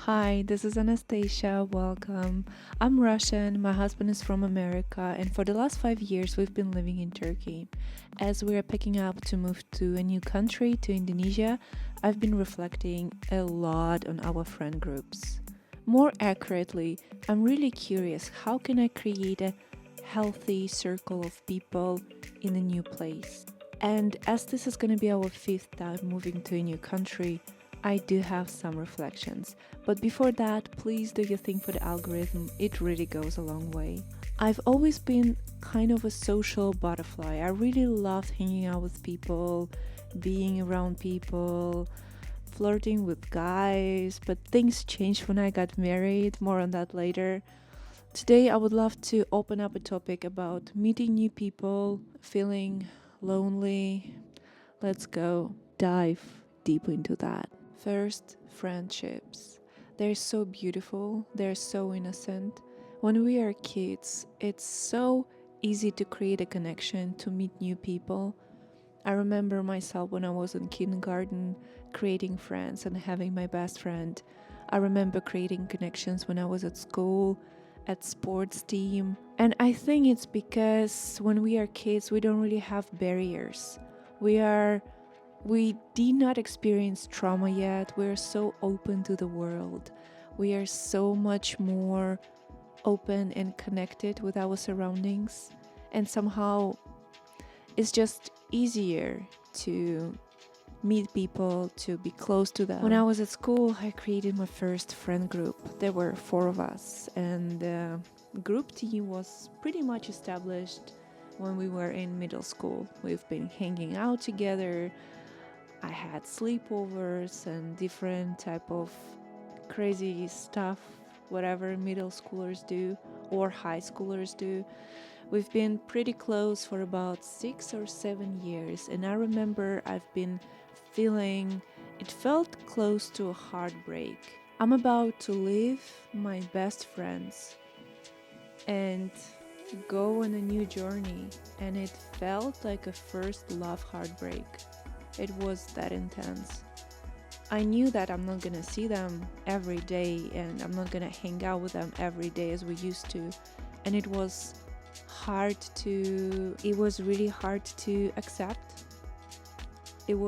Hi, this is Anastasia. Welcome. I'm Russian, my husband is from America, and for the last 5 years we've been living in Turkey. As we are picking up to move to a new country, to Indonesia, I've been reflecting a lot on our friend groups. More accurately, I'm really curious how can I create a healthy circle of people in a new place? And as this is going to be our fifth time moving to a new country, I do have some reflections. But before that, please do your thing for the algorithm. It really goes a long way. I've always been kind of a social butterfly. I really loved hanging out with people, being around people, flirting with guys, but things changed when I got married. More on that later. Today, I would love to open up a topic about meeting new people, feeling lonely. Let's go dive deep into that. First, friendships. They're so beautiful, they're so innocent. When we are kids, it's so easy to create a connection, to meet new people. I remember myself when I was in kindergarten creating friends and having my best friend. I remember creating connections when I was at school, at sports team. And I think it's because when we are kids, we don't really have barriers. We did not experience trauma yet. We're so open to the world. We are so much more open and connected with our surroundings. And somehow it's just easier to meet people, to be close to them. When I was at school, I created my first friend group. There were 4 of us, and the group team was pretty much established when we were in middle school. We've been hanging out together. I had sleepovers and different type of crazy stuff, whatever middle schoolers do or high schoolers do. We've been pretty close for about 6 or 7 years, and I remember I've been feeling it felt close to a heartbreak. I'm about to leave my best friends and go on a new journey, and it felt like a first love heartbreak. It was that intense. I knew that I'm not gonna see them every day and I'm not gonna hang out with them every day as we used to. And it was really hard to accept. It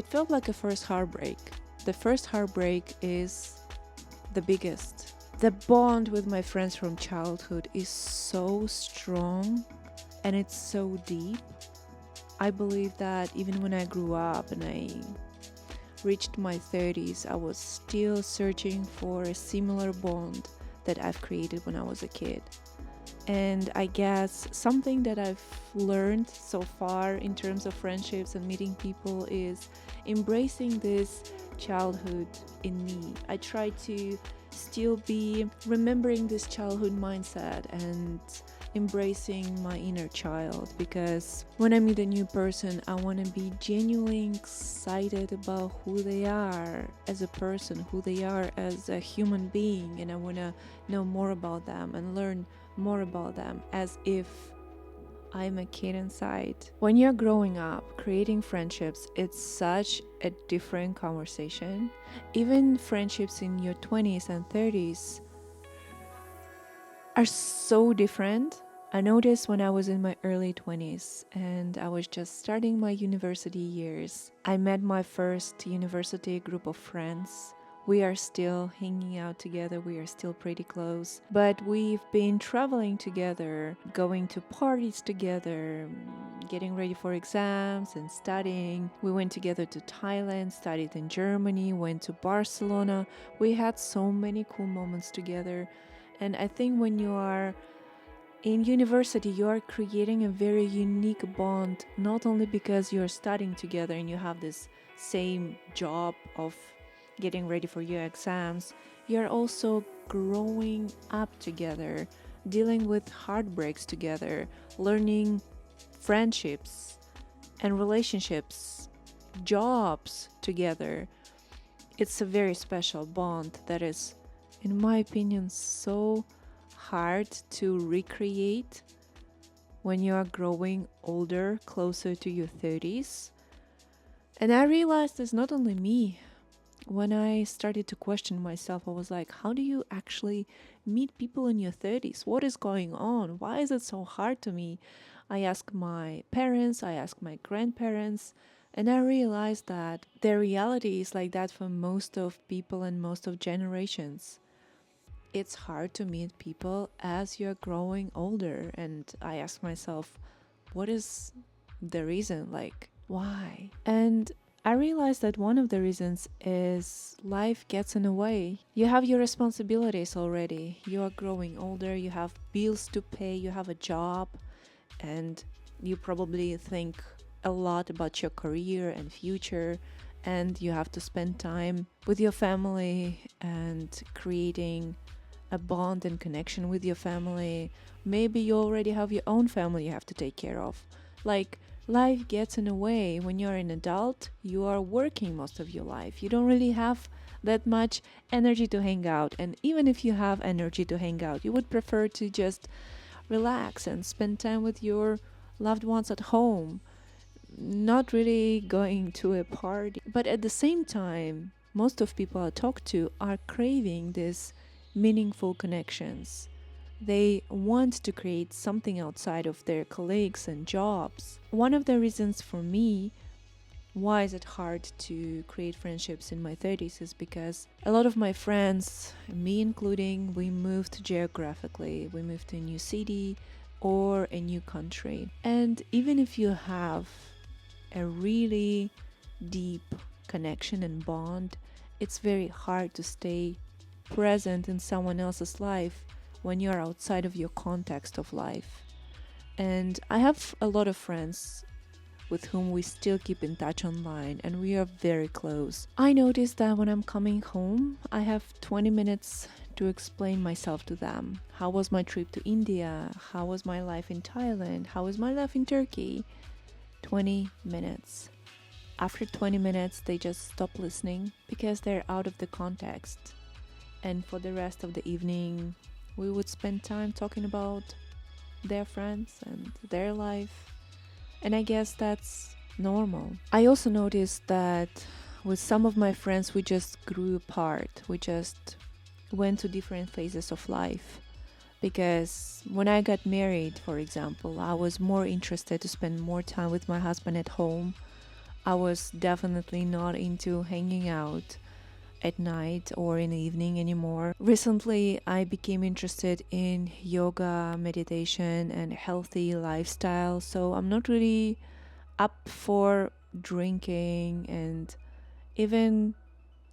felt like a first heartbreak. The first heartbreak is the biggest. The bond with my friends from childhood is so strong and it's so deep. I believe that even when I grew up and I reached my 30s, I was still searching for a similar bond that I've created when I was a kid. And I guess something that I've learned so far in terms of friendships and meeting people is embracing this childhood in me. I try to still be remembering this childhood mindset and embracing my inner child, because when I meet a new person, I want to be genuinely excited about who they are as a person, who they are as a human being, and I want to know more about them and learn more about them as if I'm a kid inside. When you're growing up, creating friendships, it's such a different conversation. Even friendships in your 20s and 30s are so different. I noticed when I was in my early 20s and I was just starting my university years, I met my first university group of friends. We are still hanging out together, we are still pretty close, but we've been traveling together, going to parties together, getting ready for exams and studying. We went together to Thailand, studied in Germany, went to Barcelona. We had so many cool moments together. And I think when you are in university, you are creating a very unique bond, not only because you're studying together and you have this same job of getting ready for your exams, you're also growing up together, dealing with heartbreaks together, learning friendships and relationships, jobs together. It's a very special bond that is, in my opinion, so hard to recreate when you are growing older, closer to your 30s. And I realized it's not only me. when I started to question myself, I was like, how do you actually meet people in your 30s? What is going on? Why is it so hard to me? I asked my parents, I asked my grandparents, and I realized that the reality is like that for most of people and most of generations. It's hard to meet people as you're growing older. And I asked myself, what is the reason? Like, why? And I realized that one of the reasons is life gets in the way. You have your responsibilities already. You are growing older, you have bills to pay, you have a job, and you probably think a lot about your career and future. And you have to spend time with your family and creating a bond and connection with your family. Maybe you already have your own family you have to take care of. Like, life gets in the way. When you're an adult, you are working most of your life. You don't really have that much energy to hang out. And even if you have energy to hang out, you would prefer to just relax and spend time with your loved ones at home, not really going to a party. But at the same time, most of people I talk to are craving this meaningful connections. They want to create something outside of their colleagues and jobs. One of the reasons for me why is it hard to create friendships in my 30s is because a lot of my friends, me including, we moved geographically. We moved to a new city or a new country. And even if you have a really deep connection and bond, it's very hard to stay present in someone else's life when you're outside of your context of life. And I have a lot of friends with whom we still keep in touch online, and we are very close. I noticed that when I'm coming home, I have 20 minutes to explain myself to them. How was my trip to India? How was my life in Thailand? How was my life in Turkey? 20 minutes. After 20 minutes, they just stop listening because they're out of the context. And for the rest of the evening, we would spend time talking about their friends and their life. And I guess that's normal. I also noticed that with some of my friends, we just grew apart. We just went to different phases of life. Because when I got married, for example, I was more interested to spend more time with my husband at home. I was definitely not into hanging out at night or in the evening anymore. Recently, I became interested in yoga, meditation, and healthy lifestyle. So I'm not really up for drinking and even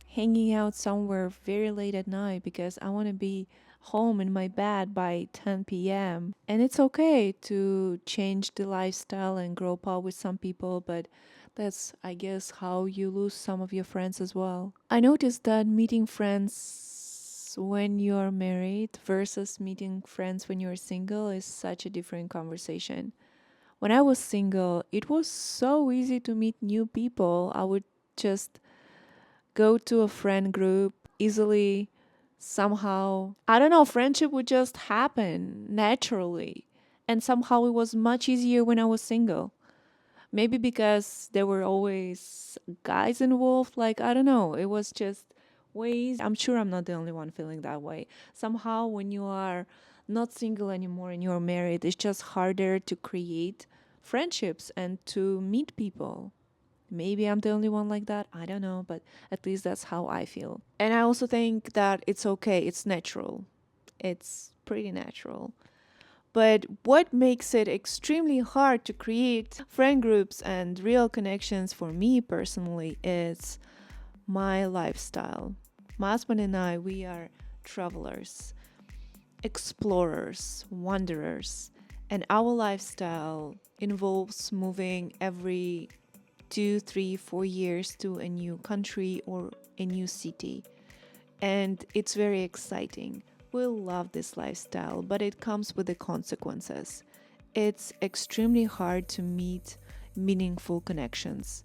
hanging out somewhere very late at night because I want to be home in my bed by 10 p.m. And it's okay to change the lifestyle and grow up with some people, but that's, I guess, how you lose some of your friends as well. I noticed that meeting friends when you're married versus meeting friends when you're single is such a different conversation. When I was single, it was so easy to meet new people. I would just go to a friend group easily, somehow. I don't know, friendship would just happen naturally. And somehow it was much easier when I was single. Maybe because there were always guys involved. Like, I don't know. It was just ways. I'm sure I'm not the only one feeling that way. Somehow, when you are not single anymore and you're married, it's just harder to create friendships and to meet people. Maybe I'm the only one like that. I don't know. But at least that's how I feel. And I also think that it's okay. It's natural. It's pretty natural. But what makes it extremely hard to create friend groups and real connections for me personally is my lifestyle. My husband and I, we are travelers, explorers, wanderers, and our lifestyle involves moving every 2, 3, 4 years to a new country or a new city. And it's very exciting. We love this lifestyle, but it comes with the consequences. It's extremely hard to meet meaningful connections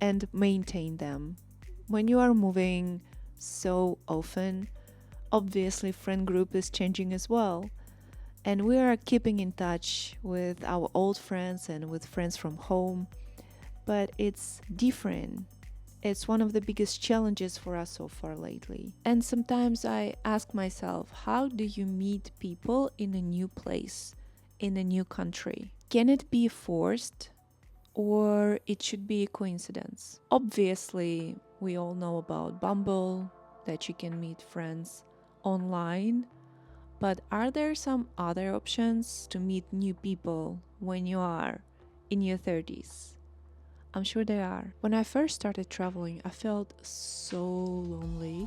and maintain them. When you are moving so often, obviously friend group is changing as well. And we are keeping in touch with our old friends and with friends from home, but it's different. It's one of the biggest challenges for us so far lately. And sometimes I ask myself, how do you meet people in a new place, in a new country? Can it be forced, or it should be a coincidence? Obviously, we all know about Bumble, that you can meet friends online, but are there some other options to meet new people when you are in your 30s? I'm sure there are. When I first started traveling, I felt so lonely,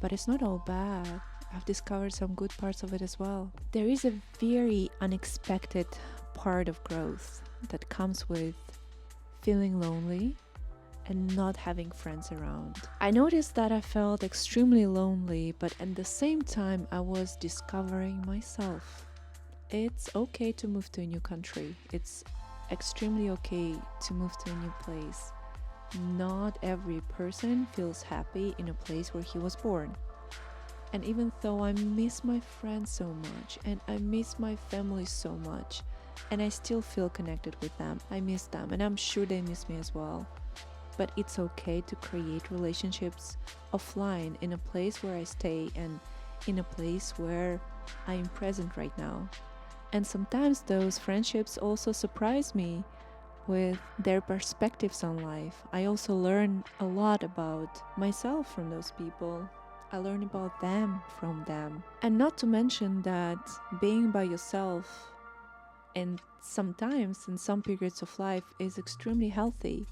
but it's not all bad. I've discovered some good parts of it as well. There is a very unexpected part of growth that comes with feeling lonely and not having friends around. I noticed that I felt extremely lonely, but at the same time, I was discovering myself. It's okay to move to a new country. It's extremely okay to move to a new place. Not every person feels happy in a place where he was born. And even though I miss my friends so much and I miss my family so much, and I still feel connected with them, I miss them, and I'm sure they miss me as well. But it's okay to create relationships offline in a place where I stay and in a place where I am present right now. And sometimes those friendships also surprise me with their perspectives on life. I also learn a lot about myself from those people. I learn about them from them. And not to mention that being by yourself and sometimes in some periods of life is extremely healthy,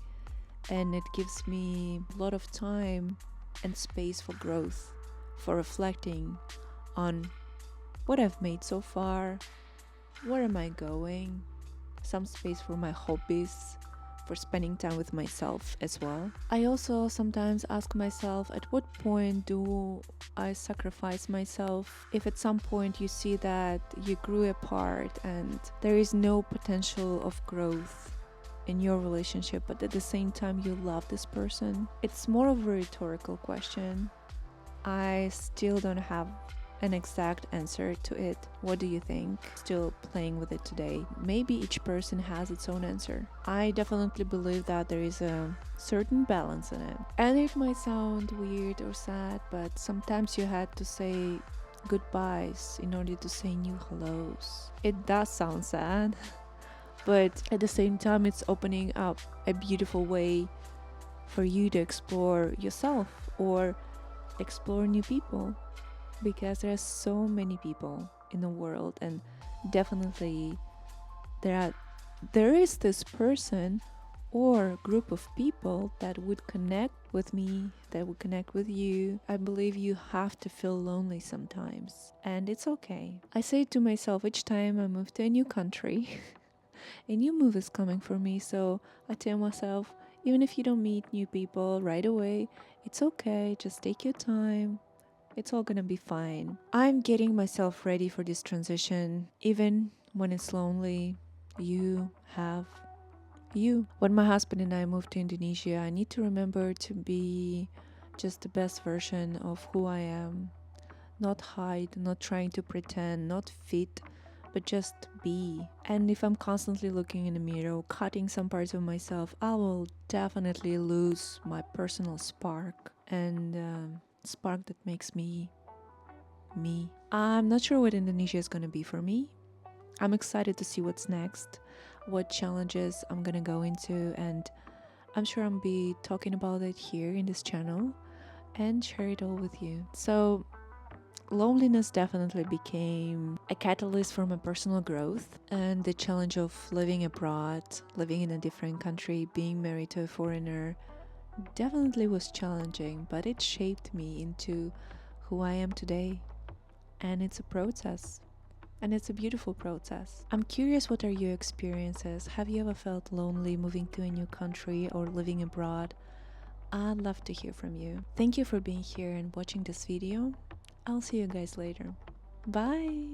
and it gives me a lot of time and space for growth, for reflecting on what I've made so far, where am I going, some space for my hobbies, for spending time with myself as well. I also sometimes ask myself, at what point do I sacrifice myself? If at some point you see that you grew apart and there is no potential of growth in your relationship, but at the same time you love this person, it's more of a rhetorical question. I still don't have an exact answer to it. What do you think? Still playing with it today. Maybe each person has its own answer. I definitely believe that there is a certain balance in it. And it might sound weird or sad, but sometimes you had to say goodbyes in order to say new hellos. It does sound sad, but at the same time it's opening up a beautiful way for you to explore yourself or explore new people, because there are so many people in the world, and definitely there is this person or group of people that would connect with me, that would connect with you. I believe you have to feel lonely sometimes, and it's okay. I say to myself each time I move to a new country a new move is coming for me, so I tell myself, even if you don't meet new people right away, it's okay, just take your time. It's all gonna be fine. I'm getting myself ready for this transition, even when it's lonely. You have you. When my husband and I moved to Indonesia, I need to remember to be just the best version of who I am. Not hide, not trying to pretend, not fit, but just be. And if I'm constantly looking in the mirror, cutting some parts of myself, I will definitely lose my personal spark and spark that makes me me. I'm not sure what Indonesia is gonna be for me. I'm excited to see what's next, what challenges I'm gonna go into, and I'm sure I'll be talking about it here in this channel and share it all with you. So loneliness definitely became a catalyst for my personal growth, and the challenge of living abroad, living in a different country, being married to a foreigner definitely was challenging, but it shaped me into who I am today. And it's a process, and it's a beautiful process. I'm curious, what are your experiences? Have you ever felt lonely moving to a new country or living abroad? I'd love to hear from you. Thank you for being here and watching this video. I'll see you guys later. Bye!